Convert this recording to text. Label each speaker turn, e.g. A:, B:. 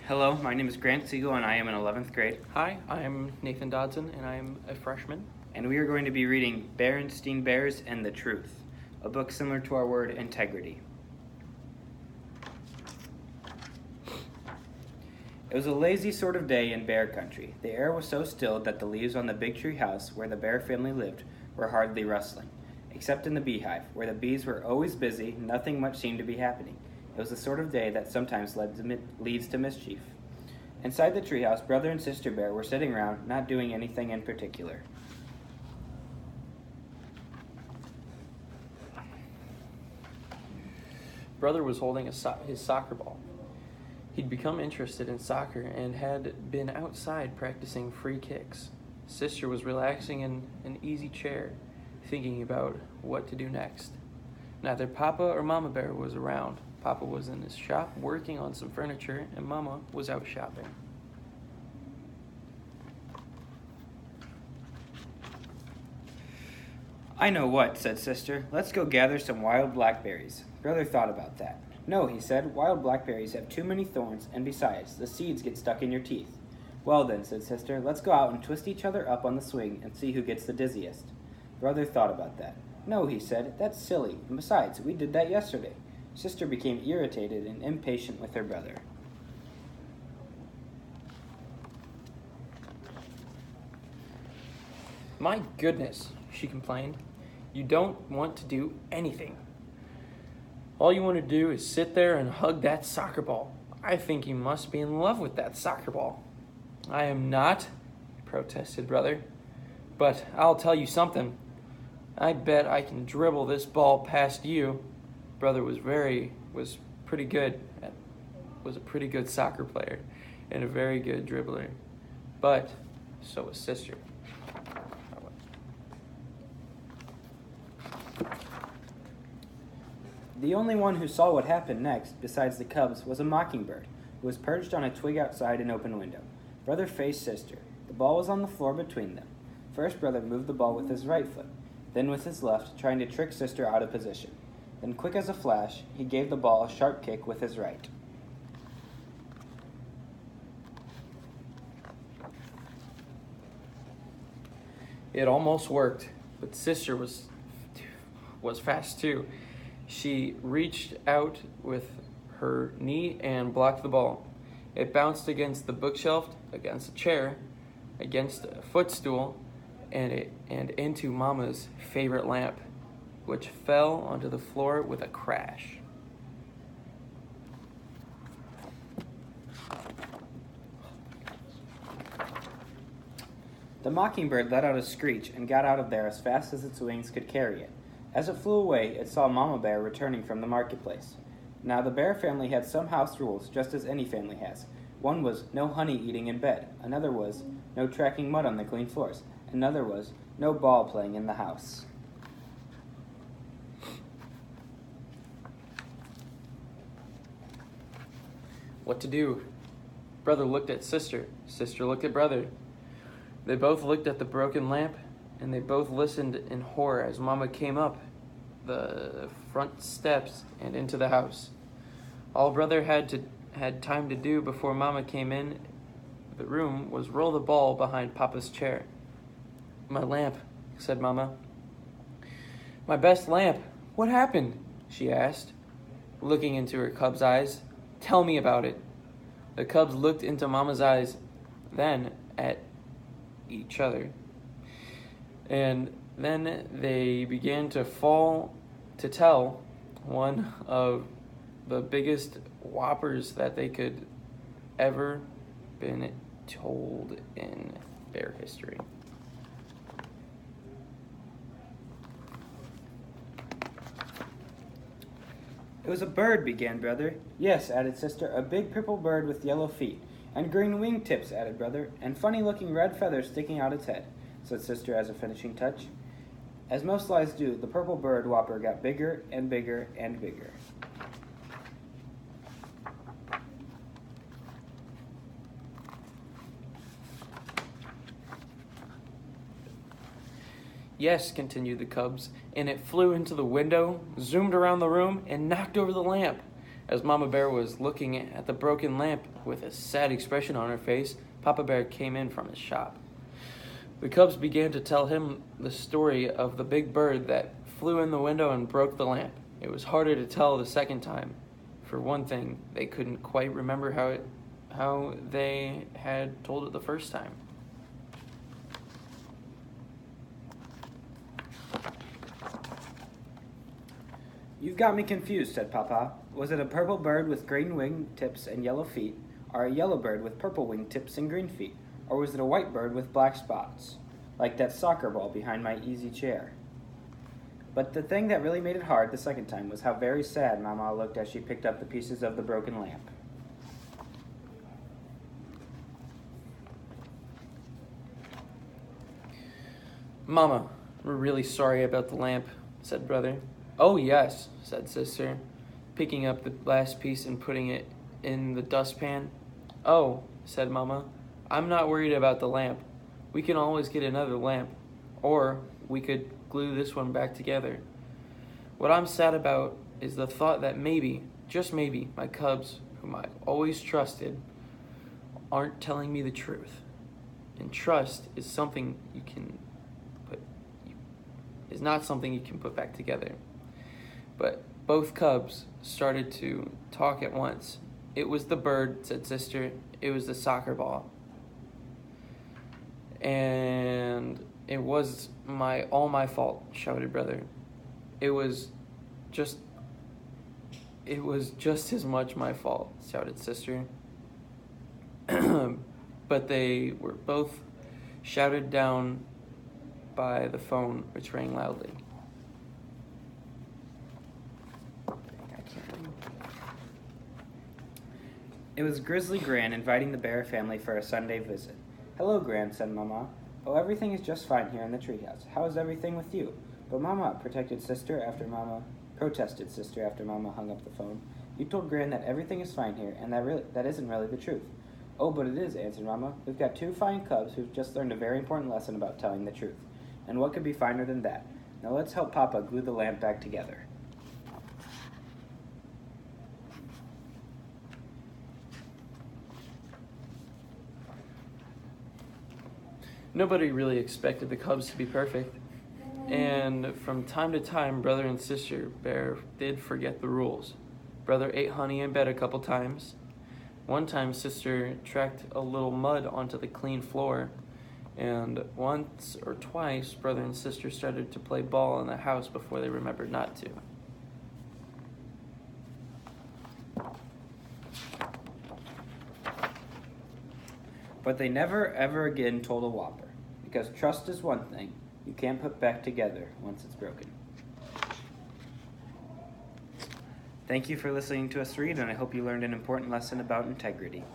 A: Hello, my name is Grant Siegel and I am in 11th grade,
B: Hi, I'm Nathan Dodson and I'm a freshman.
A: and we are going to be reading Berenstain Bears and the Truth, a book similar to our word integrity. It was a lazy sort of day in bear country. The air was so still that the leaves on the big tree house where the bear family lived were hardly rustling. Except in the beehive, where the bees were always busy, nothing much seemed to be happening. It was the sort of day that sometimes leads to mischief. Inside the treehouse, Brother and Sister Bear were sitting around, not doing anything in particular.
B: Brother was holding his soccer ball. He'd become interested in soccer and had been outside practicing free kicks. Sister was relaxing in an easy chair, thinking about what to do next. Neither Papa or Mama Bear was around. Papa was in his shop working on some furniture, and Mama was out shopping.
A: I know what, said Sister. Let's go gather some wild blackberries. Brother thought about that. No, he said, wild blackberries have too many thorns, and besides, the seeds get stuck in your teeth. Well then, said Sister, let's go out and twist each other up on the swing and see who gets the dizziest. Brother thought about that. No, he said, that's silly, and besides, we did that yesterday. Sister became irritated and impatient with her brother.
B: My goodness, she complained. You don't want to do anything. All you want to do is sit there and hug that soccer ball. I think you must be in love with that soccer ball. I am not, protested Brother. But I'll tell you something. I bet I can dribble this ball past you. Brother was pretty good was a pretty good soccer player and a very good dribbler. But so was Sister.
A: The only one who saw what happened next, besides the cubs, was a mockingbird, who was perched on a twig outside an open window. Brother faced Sister. The ball was on the floor between them. First, Brother moved the ball with his right foot, then with his left, trying to trick Sister out of position. Then, quick as a flash, he gave the ball a sharp kick with his right.
B: It almost worked, but Sister was fast too. She reached out with her knee and blocked the ball. It bounced against the bookshelf, against a chair, against a footstool, and into Mama's favorite lamp, which fell onto the floor with a crash.
A: The mockingbird let out a screech and got out of there as fast as its wings could carry it. As it flew away, it saw Mama Bear returning from the marketplace. Now, the bear family had some house rules, just as any family has. One was no honey eating in bed. Another was no tracking mud on the clean floors. Another was no ball playing in the house.
B: What to do? Brother looked at Sister. Sister looked at Brother. They both looked at the broken lamp, and they both listened in horror as Mama came up the front steps and into the house. All Brother had time to do before Mama came in the room was roll the ball behind Papa's chair. My lamp, said Mama. My best lamp. What happened? She asked, looking into her cub's eyes. Tell me about it. The cubs looked into Mama's eyes, then at each other. And then they began to tell one of the biggest whoppers that they could ever been told in bear history.
A: It was a bird, began Brother. Yes, added Sister, a big purple bird with yellow feet. And green wingtips, added Brother, and funny-looking red feathers sticking out its head, said Sister as a finishing touch. As most lies do, the purple bird whopper got bigger and bigger and bigger.
B: Yes, continued the cubs, and it flew into the window, zoomed around the room, and knocked over the lamp. As Mama Bear was looking at the broken lamp with a sad expression on her face, Papa Bear came in from his shop. The cubs began to tell him the story of the big bird that flew in the window and broke the lamp. It was harder to tell the second time. For one thing, they couldn't quite remember how they had told it the first time.
A: You've got me confused, said Papa. Was it a purple bird with green wing tips and yellow feet, or a yellow bird with purple wing tips and green feet? Or was it a white bird with black spots, like that soccer ball behind my easy chair? But the thing that really made it hard the second time was how very sad Mama looked as she picked up the pieces of the broken lamp.
B: Mama, we're really sorry about the lamp, said Brother. Oh, yes, said Sister, picking up the last piece and putting it in the dustpan. Oh, said Mama, I'm not worried about the lamp. We can always get another lamp, or we could glue this one back together. What I'm sad about is the thought that maybe, just maybe, my cubs, whom I've always trusted, aren't telling me the truth. And trust is something is not something you can put back together. But both cubs started to talk at once. It was the bird, said Sister. It was the soccer ball. And it was all my fault, shouted Brother. It was just as much my fault, shouted Sister. But they were both shouted down by the phone, which rang loudly.
A: It was Grizzly Gran inviting the bear family for a Sunday visit. Hello, Gran, said Mama. Oh, everything is just fine here in the treehouse. How is everything with you? But Mama, protested Sister after Mama hung up the phone. You told Gran that everything is fine here, and that isn't really the truth. Oh, but it is, answered Mama. We've got two fine cubs who've just learned a very important lesson about telling the truth. And what could be finer than that? Now let's help Papa glue the lamp back together.
B: Nobody really expected the cubs to be perfect. And from time to time, Brother and Sister Bear did forget the rules. Brother ate honey in bed a couple times. One time, Sister tracked a little mud onto the clean floor. And once or twice, Brother and Sister started to play ball in the house before they remembered not to.
A: But they never, ever again told a whopper, because trust is one thing you can't put back together once it's broken. Thank you for listening to us read, and I hope you learned an important lesson about integrity.